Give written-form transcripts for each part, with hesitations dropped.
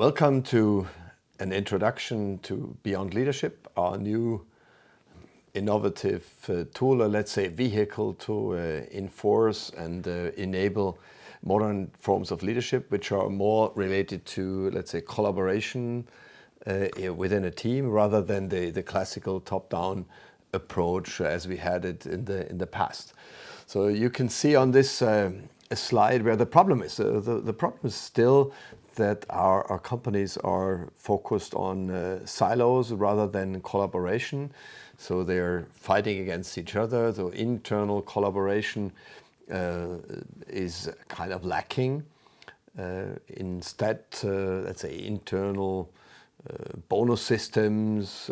Welcome to an introduction to Beyond Leadership, our new innovative tool, or let's say vehicle to enforce and enable modern forms of leadership, which are more related to, let's say, collaboration within a team rather than the classical top-down approach as we had it in the past. So you can see on this a slide where the problem is. The problem is still that our companies are focused on silos rather than collaboration. So they're fighting against each other. So internal collaboration is kind of lacking. Instead, let's say internal bonus systems,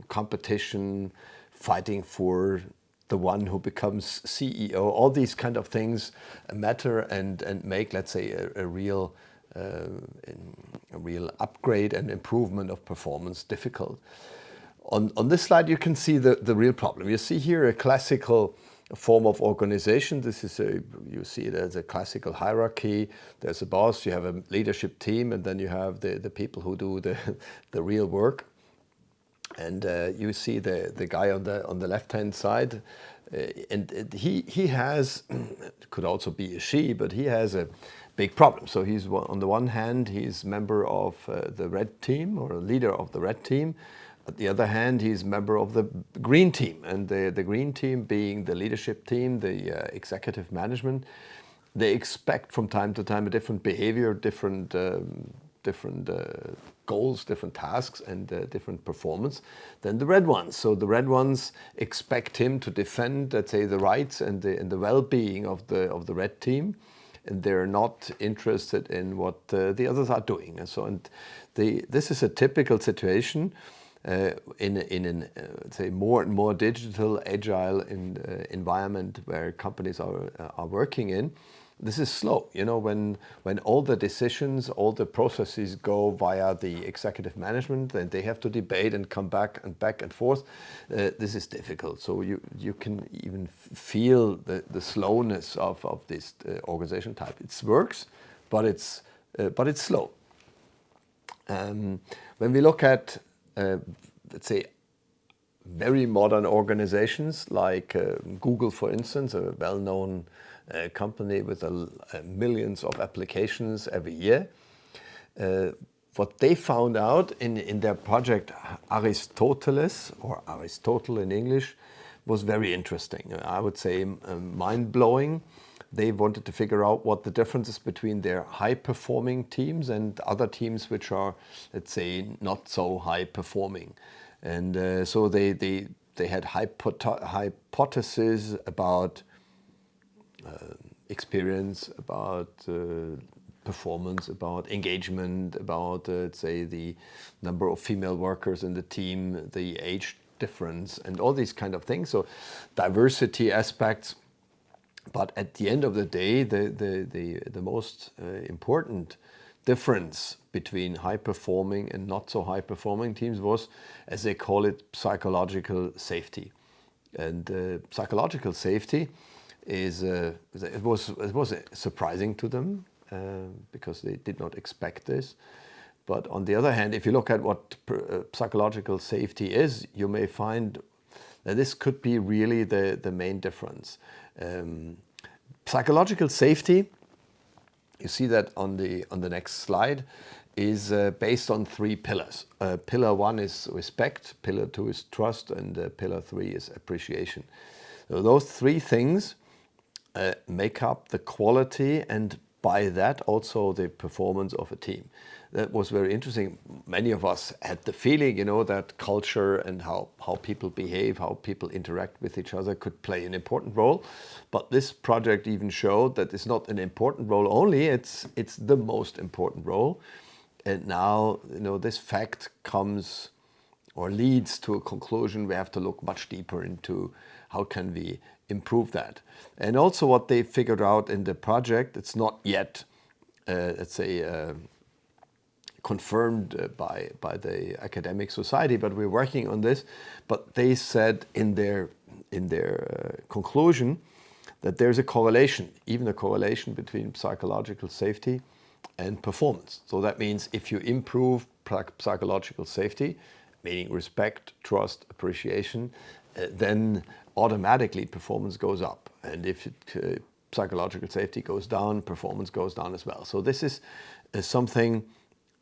competition, fighting for the one who becomes CEO, all these kind of things matter and make, let's say, a real upgrade and improvement of performance difficult. On this slide, you can see the real problem. You see here a classical form of organization. This is you see it as a classical hierarchy. There's a boss, you have a leadership team, and then you have the people who do the real work. And you see the guy on the left-hand side, and he has, it could also be a she, but he has a big problem. So he's, on the one hand, he's member of the red team, or a leader of the red team. On the other hand, he's member of the green team, and the green team being the leadership team, the executive management. They expect from time to time a different behavior, different goals, different tasks, and different performance than the red ones. So the red ones expect him to defend, let's say, the rights and the well-being of the red team, and they're not interested in what the others are doing. And so, this is a typical situation in an say more and more digital, agile environment where companies are working in. This is slow, you know, when all the decisions, all the processes go via the executive management, and they have to debate and come back and forth. This is difficult. So you can even feel the slowness of this organization type. It works, but it's slow. When we look at let's say very modern organizations like Google, for instance, a well-known company with millions of applications every year. What they found out in their project Aristoteles, or Aristotle in English, was very interesting. I would say mind-blowing. They wanted to figure out what the difference is between their high-performing teams and other teams which are, let's say, not so high-performing. And so they had hypotheses about experience, about performance, about engagement, about, let's say, the number of female workers in the team, the age difference, and all these kind of things. So diversity aspects. But at the end of the day, the most important difference between high-performing and not so high-performing teams was, as they call it, psychological safety. And psychological safety is it was surprising to them because they did not expect this. But on the other hand, if you look at what psychological safety is, you may find that this could be really the main difference. Psychological safety, you see that on the next slide, is based on three pillars. Pillar one is respect, pillar two is trust, and pillar three is appreciation. So those three things make up the quality and by that also the performance of a team. That was very interesting. Many of us had the feeling, you know, that culture and how people behave, how people interact with each other could play an important role. But this project even showed that it's not an important role only, it's the most important role. And now, you know, this fact comes or leads to a conclusion. We have to look much deeper into how can we improve that. And also what they figured out in the project, it's not yet, let's say, confirmed by the academic society, but we're working on this. But they said in their conclusion that there's a correlation, even a correlation between psychological safety and performance. So that means if you improve psychological safety, meaning respect, trust, appreciation, then automatically performance goes up. And if psychological safety goes down, performance goes down as well. So this is something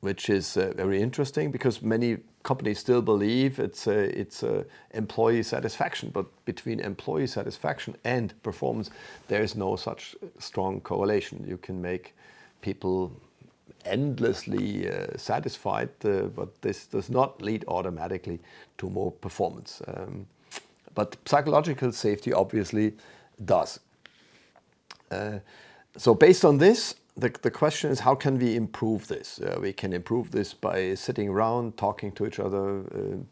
which is very interesting, because many companies still believe it's employee satisfaction. But between employee satisfaction and performance, there is no such strong correlation. You can make people endlessly satisfied, but this does not lead automatically to more performance. But psychological safety obviously does. So based on this, the question is, how can we improve this? We can improve this by sitting around, talking to each other,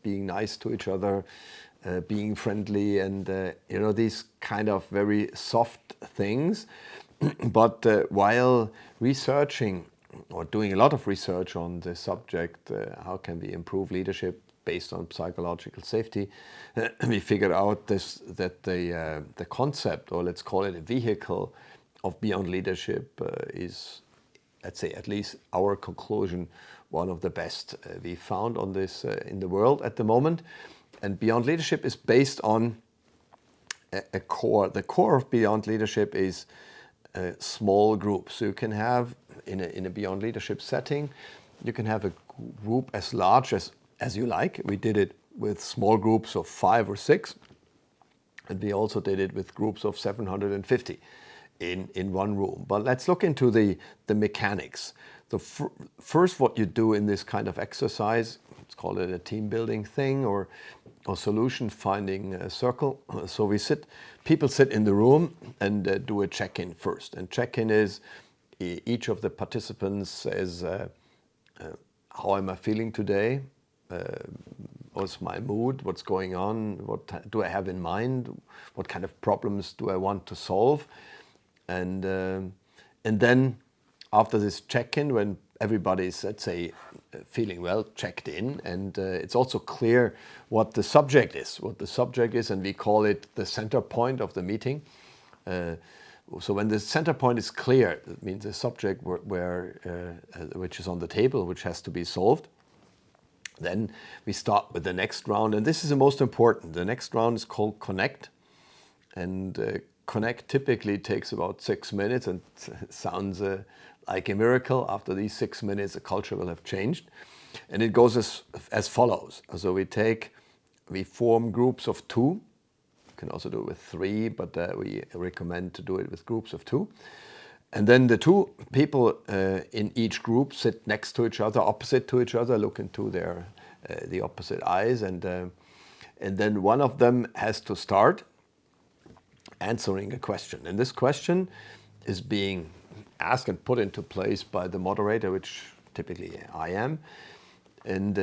being nice to each other, being friendly, and these kind of very soft things. But while researching or doing a lot of research on the subject, how can we improve leadership based on psychological safety, we figured out that the concept, or let's call it a vehicle, of Beyond Leadership is, let's say, at least our conclusion, one of the best we found on this in the world at the moment. And Beyond Leadership is based on a core. The core of Beyond Leadership is small groups. So you can have, in a Beyond Leadership setting, you can have a group as large as you like. We did it with small groups of 5 or 6, and we also did it with groups of 750 in one room. But let's look into the mechanics. First, what you do in this kind of exercise, let's call it a team building thing or solution finding circle. So people sit in the room and do a check-in first. And check-in is each of the participants says, how am I feeling today? What's my mood? What's going on? What do I have in mind? What kind of problems do I want to solve? And then after this check-in, when everybody's, let's say, feeling well, checked in, and it's also clear what the subject is. And we call it the center point of the meeting. So when the center point is clear, it means the subject which is on the table, which has to be solved. Then we start with the next round, and this is the most important. The next round is called Connect, and Connect typically takes about 6 minutes, and sounds like a miracle. After these 6 minutes, the culture will have changed, and it goes as follows. So we form groups of 2. You can also do it with 3, but we recommend to do it with groups of 2. And then the 2 people in each group sit next to each other, opposite to each other, look into the opposite eyes, and then one of them has to start answering a question. And this question is being asked and put into place by the moderator, which typically I am. And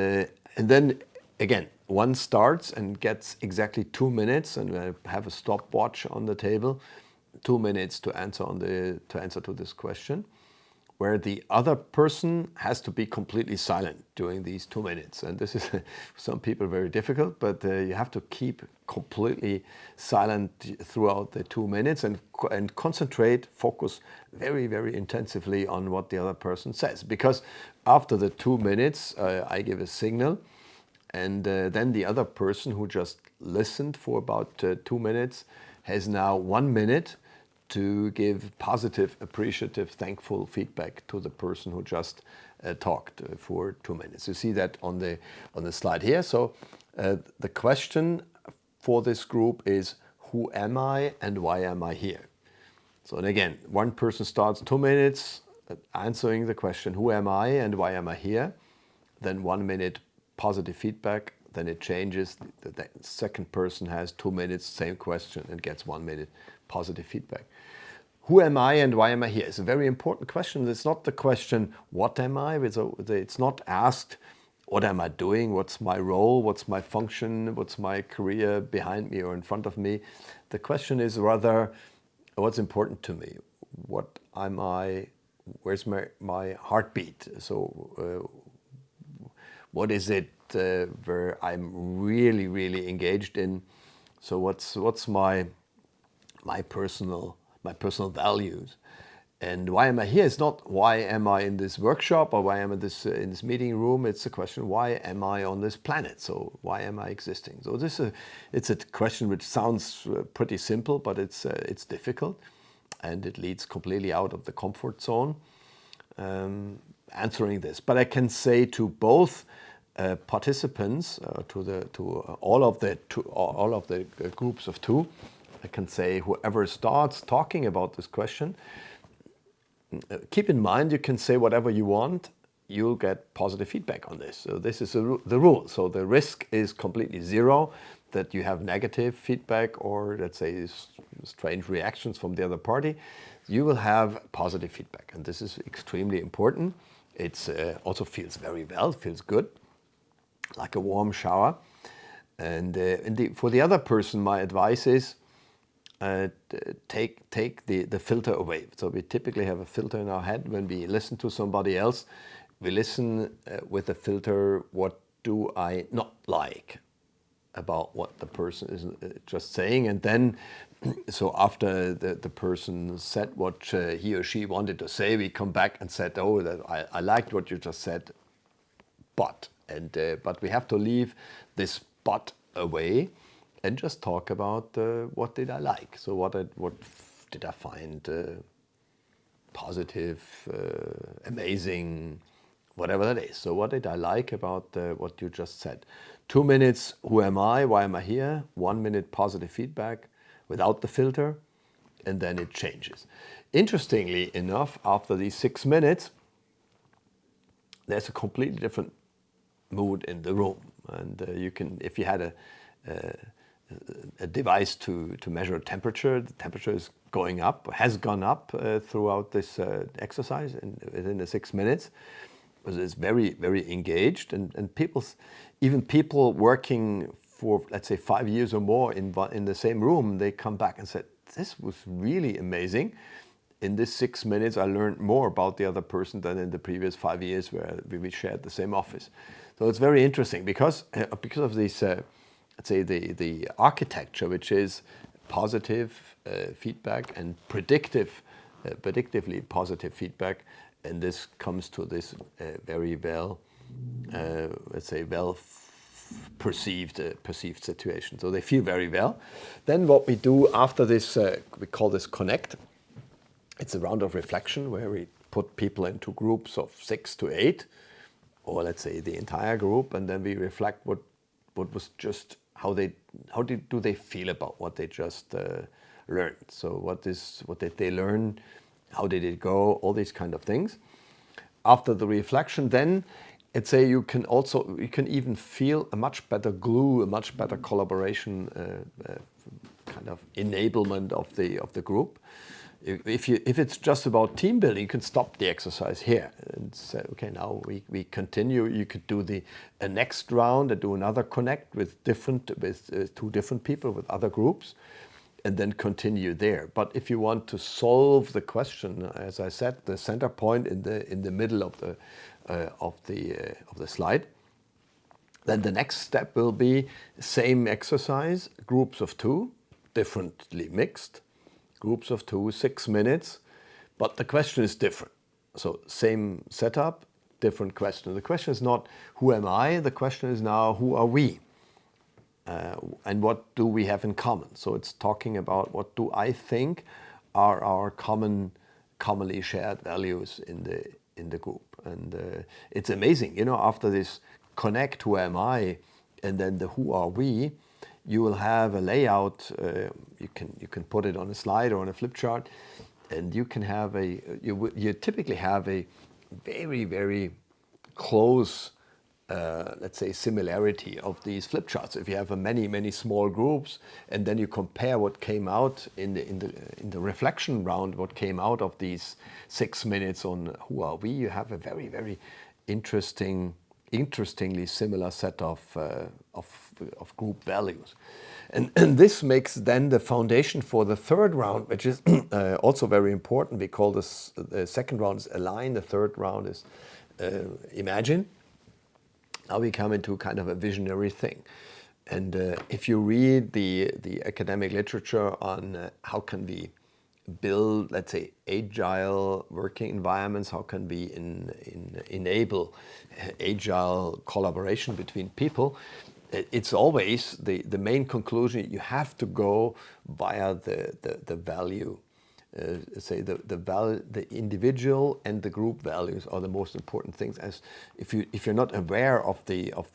then again, one starts and gets exactly 2 minutes, and I have a stopwatch on the table, 2 minutes to answer to this question, where the other person has to be completely silent during these 2 minutes. And this is for some people very difficult, but you have to keep completely silent throughout the 2 minutes and concentrate, focus very, very intensively on what the other person says. Because after the 2 minutes, I give a signal, and then the other person who just listened for about 2 minutes has now 1 minute to give positive, appreciative, thankful feedback to the person who just talked for 2 minutes. You see that on the slide here. So the question for this group is, who am I and why am I here? So, and again, one person starts 2 minutes answering the question, who am I and why am I here? Then 1 minute positive feedback. Then it changes. The second person has 2 minutes, same question, and gets 1 minute positive feedback. Who am I and why am I here? It's a very important question. It's not the question, what am I? It's not asked, what am I doing? What's my role? What's my function? What's my career behind me or in front of me? The question is rather, what's important to me? What am I? Where's my heartbeat? So what is it where I'm really, really engaged in? So what's my personal values? And why am I here? It's not why am I in this workshop or why am I in this meeting room. It's a question, why am I on this planet? So why am I existing? So it's a question which sounds pretty simple, but it's difficult, and it leads completely out of the comfort zone answering this. But I can say to both participants, to all of the groups of two, I can say whoever starts talking about this question, keep in mind, you can say whatever you want, you'll get positive feedback on this. So this is the rule. So the risk is completely zero that you have negative feedback or, let's say, strange reactions from the other party. You will have positive feedback, and this is extremely important. It also feels very well, feels good, like a warm shower. And for the other person, my advice is, take the filter away. So we typically have a filter in our head when we listen to somebody else. We listen with the filter, what do I not like about what the person is just saying? And then, so after the person said what he or she wanted to say, we come back and said, oh, I liked what you just said, but we have to leave this but away and just talk about what did I like. So what did I find positive, amazing, whatever that is. So what did I like about what you just said? 2 minutes, who am I? Why am I here? 1 minute positive feedback without the filter, and then it changes. Interestingly enough, after these 6 minutes, there's a completely different mood in the room. And you can, if you had a device to measure temperature, the temperature is going up, has gone up throughout this exercise within the 6 minutes. It's very, very engaged, and even people working for, let's say, 5 years or more in the same room, they come back and said, this was really amazing. In this 6 minutes, I learned more about the other person than in the previous 5 years where we shared the same office. So it's very interesting because of this, let's say, the architecture, which is positive feedback and predictively positive feedback, and this comes to this very well, let's say, perceived situation. So they feel very well. Then what we do after this, we call this connect. It's a round of reflection where we put people into groups of 6 to 8, or let's say the entire group, and then we reflect what was just how do they feel about what they just learned. So what did they learn? How did it go? All these kind of things. After the reflection, then let's say you can even feel a much better glue, a much better collaboration, kind of enablement of the group. If it's just about team building, you can stop the exercise here and say, okay, now we continue. You could do the next round and do another connect with 2 different people with other groups, and then continue there. But if you want to solve the question, as I said, the center point in the middle of the slide, then the next step will be same exercise, groups of 2, differently mixed. Groups of 2, 6 minutes, but the question is different. So same setup, different question. The question is not who am I, the question is now who are we? And what do we have in common? So it's talking about what do I think are our commonly shared values in the group. And it's amazing, after this connect, who am I, and then the who are we, you will have a layout. You can put it on a slide or on a flip chart, and you can have you typically have a very, very close, let's say, similarity of these flip charts. If you have many small groups, and then you compare what came out in the reflection round, what came out of these 6 minutes on who are we, you have a very, very interestingly similar set of group values. And this makes then the foundation for the third round, which is also very important. We call this, the second round is align, the third round is imagine. Now we come into kind of a visionary thing. And if you read the academic literature on how can we build, let's say, agile working environments? How can we enable agile collaboration between people? It's always the main conclusion. You have to go via the value. Say the individual and the group values are the most important things. As if you're not aware of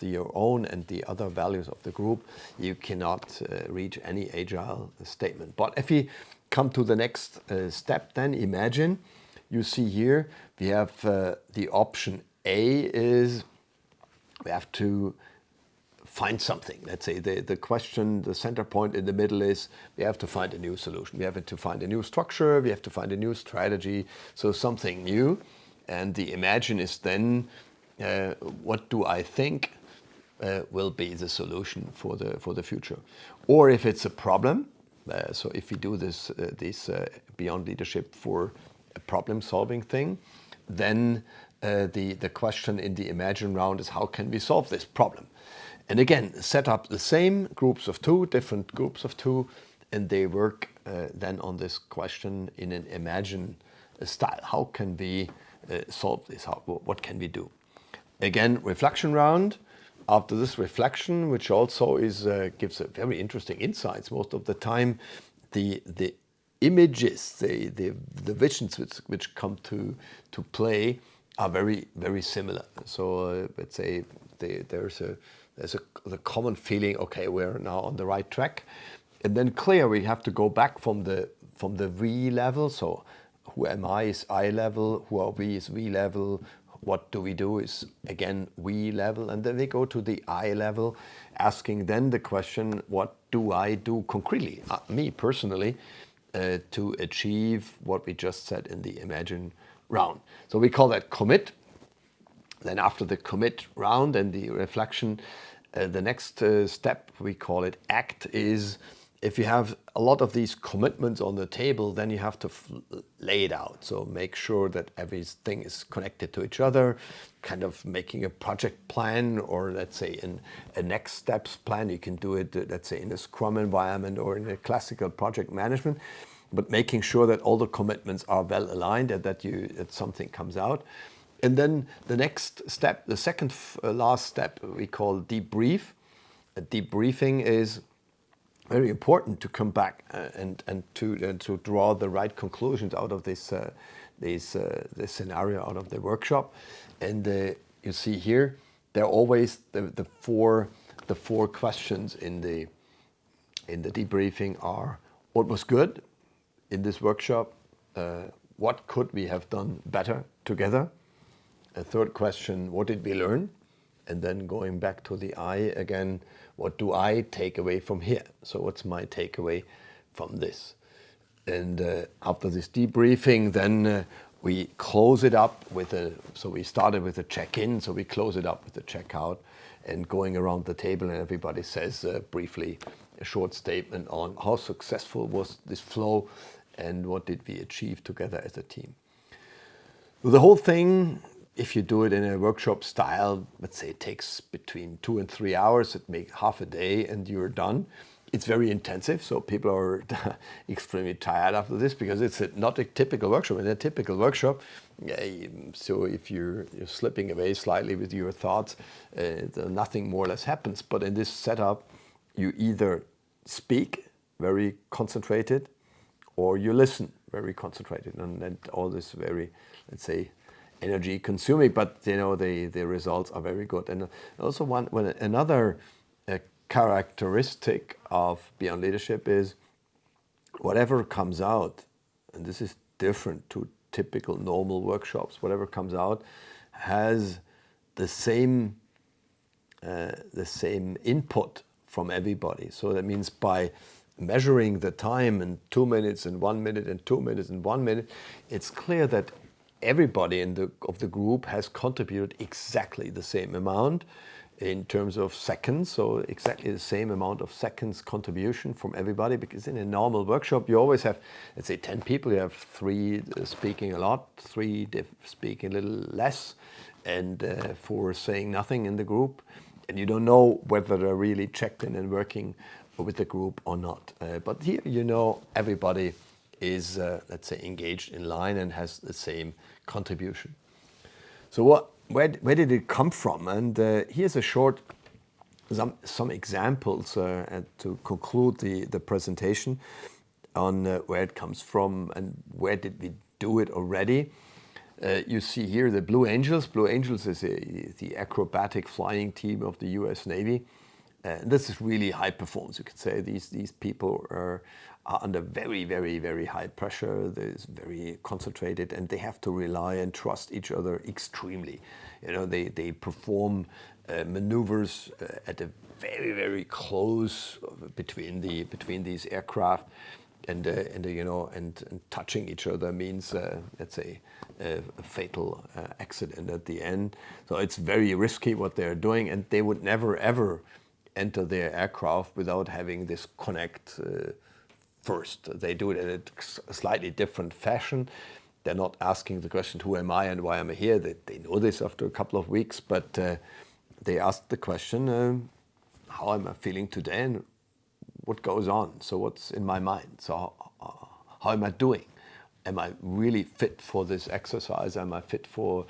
your own and the other values of the group, you cannot reach any agile statement. But if you come to the next step, then imagine you see here we have the option A is we have to find something. Let's say the question, the center point in the middle is we have to find a new solution. We have to find a new structure. We have to find a new strategy. So something new. And the imagine is then what do I think will be the solution for the future. Or if it's a problem, so if we do this Beyond Leadership for a problem solving thing, then the question in the imagine round is how can we solve this problem? And again, set up the same groups of two, different groups of two, and they work then on this question in an imagine style. How can we solve this? What can we do? Again, reflection round. After this reflection, which also gives a very interesting insights most of the time, the images, the visions which come to play are very, very similar. So let's say there's the common feeling, okay, we're now on the right track. And then clear, we have to go back from the we level. So who am I is I level, who are we is we level, what do we do is again we level. And then we go to the I level, asking then the question, what do I do concretely, me personally, to achieve what we just said in the imagine round. So we call that commit. Then after the commit round and the reflection, the next step, we call it act, is if you have a lot of these commitments on the table, then you have to lay it out. So make sure that everything is connected to each other, kind of making a project plan, or let's say a next steps plan. You can do it, let's say, in a Scrum environment or in a classical project management, but making sure that all the commitments are well aligned and that something comes out. And then the next step, the second last step, we call debrief. A debriefing is very important to come back and to draw the right conclusions out of this scenario, out of the workshop. And you see here, there are always the four questions in the debriefing are: what was good in this workshop? What could we have done better together? A third question, what did we learn? And then going back to the I again, what do I take away from here? So what's my takeaway from this? And after this debriefing, then we close it up so we started with a check-in, so we close it up with a check-out, and going around the table, and everybody says briefly a short statement on how successful was this flow and what did we achieve together as a team. The whole thing, if you do it in a workshop style, let's say it takes between 2 and 3 hours, it makes half a day and you're done. It's very intensive, so people are extremely tired after this because it's not a typical workshop. In a typical workshop, so if you're slipping away slightly with your thoughts, nothing more or less happens. But in this setup, you either speak very concentrated or you listen very concentrated, and all this very, let's say, energy consuming, but the results are very good. And also another characteristic of Beyond Leadership is whatever comes out, and this is different to typical normal workshops, whatever comes out has the same input from everybody. So that means by measuring the time in 2 minutes and 1 minute and 2 minutes and 1 minute, it's clear that everybody of the group has contributed exactly the same amount in terms of seconds, so exactly the same amount of seconds contribution from everybody, because in a normal workshop you always have, let's say, 10 people, you have 3 speaking a lot, 3 speaking a little less, and 4 saying nothing in the group, and you don't know whether they're really checked in and working with the group or not. But here, everybody is, let's say, engaged in line and has the same contribution. So where did it come from? And here's a short, some examples to conclude the presentation on where it comes from and where did we do it already. You see here the Blue Angels. Blue Angels is the acrobatic flying team of the US Navy. This is really high performance, you could say. These people are under very, very, very high pressure. They're very concentrated and they have to rely and trust each other extremely. You know, they perform maneuvers at a very, very close between these aircraft. And you know, and touching each other means, let's say, a fatal accident at the end. So it's very risky what they're doing, and they would never ever enter their aircraft without having this connect first. They do it in a slightly different fashion. They're not asking the question, who am I and why am I here? They know this after a couple of weeks, but they ask the question, how am I feeling today? And what goes on? So what's in my mind? So how am I doing? Am I really fit for this exercise? Am I fit for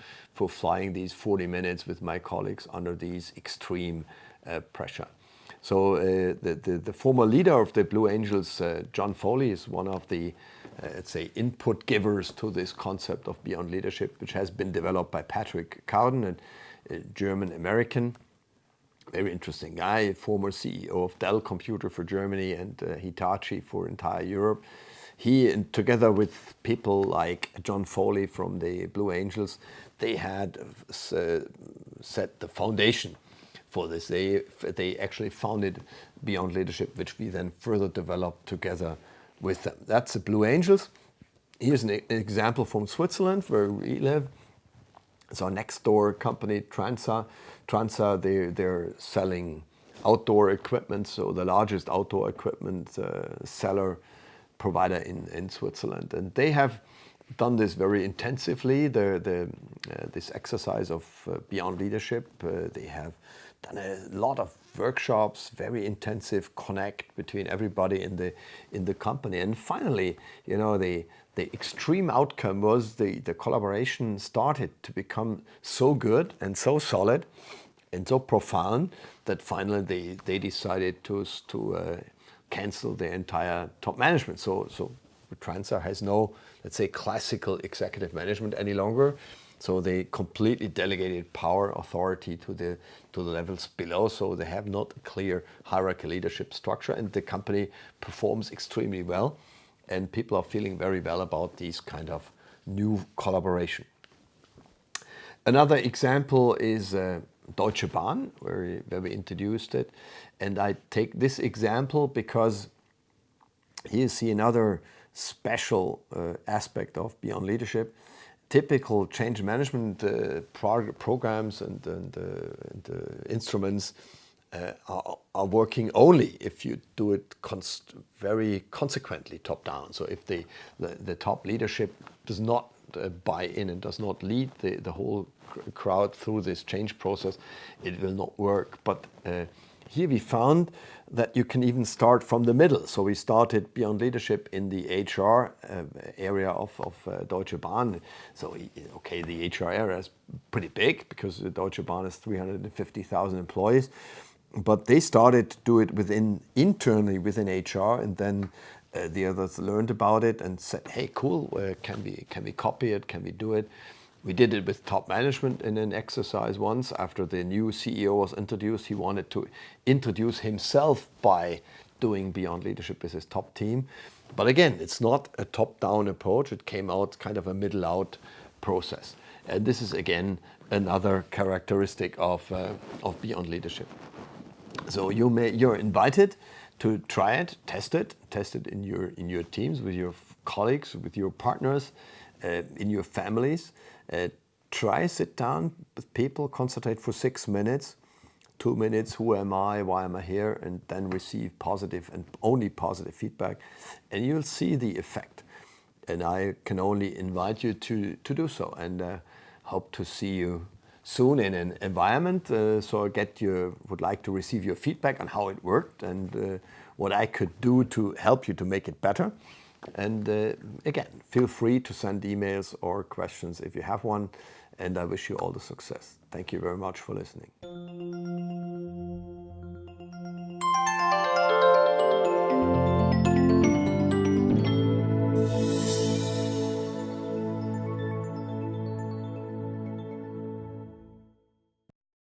flying these 40 minutes with my colleagues under these extreme pressure? So the former leader of the Blue Angels, John Foley, is one of the, let's say, input givers to this concept of Beyond Leadership, which has been developed by Patrick Cowden, a German-American. Very interesting guy, former CEO of Dell Computer for Germany and Hitachi for entire Europe. He, and together with people like John Foley from the Blue Angels, they had set the foundation for this. They actually founded Beyond Leadership, which we then further developed together with them. That's the Blue Angels. Here's an example from Switzerland, where we live. It's our next door company, Transa. Transa, they're selling outdoor equipment, so the largest outdoor equipment seller provider in Switzerland. And they have done this very intensively, this exercise of Beyond Leadership. They have done a lot of workshops, very intensive connect between everybody in the company. And finally, you know, the extreme outcome was the collaboration started to become so good and so solid and so profound that finally they decided to cancel the entire top management. So Transa has no, let's say, classical executive management any longer. So they completely delegated power, authority to the levels below. So they have not a clear hierarchy leadership structure, and the company performs extremely well. And people are feeling very well about these kind of new collaboration. Another example is Deutsche Bahn, where we introduced it. And I take this example because here you see another special aspect of Beyond Leadership. Typical change management programs and instruments are working only if you do it very consequently top down. So if the top leadership does not buy in and does not lead the whole crowd through this change process, it will not work. But here we found that you can even start from the middle. So we started Beyond Leadership in the HR area of Deutsche Bahn. So, okay, the HR area is pretty big because Deutsche Bahn has 350,000 employees. But they started to do it internally within HR, and then the others learned about it and said, hey, cool, can we copy it? Can we do it? We did it with top management in an exercise once. After the new CEO was introduced, he wanted to introduce himself by doing Beyond Leadership with his top team. But again, it's not a top-down approach. It came out kind of a middle-out process. And this is, again, another characteristic of Beyond Leadership. So you're invited to try it, test it in your teams, with your colleagues, with your partners, in your families. Try, sit down with people, concentrate for 6 minutes, 2 minutes, who am I, why am I here, and then receive positive and only positive feedback, and you'll see the effect. And I can only invite you to do so, and hope to see you soon in an environment. So would like to receive your feedback on how it worked and what I could do to help you to make it better. And again, feel free to send emails or questions if you have one. And I wish you all the success. Thank you very much for listening.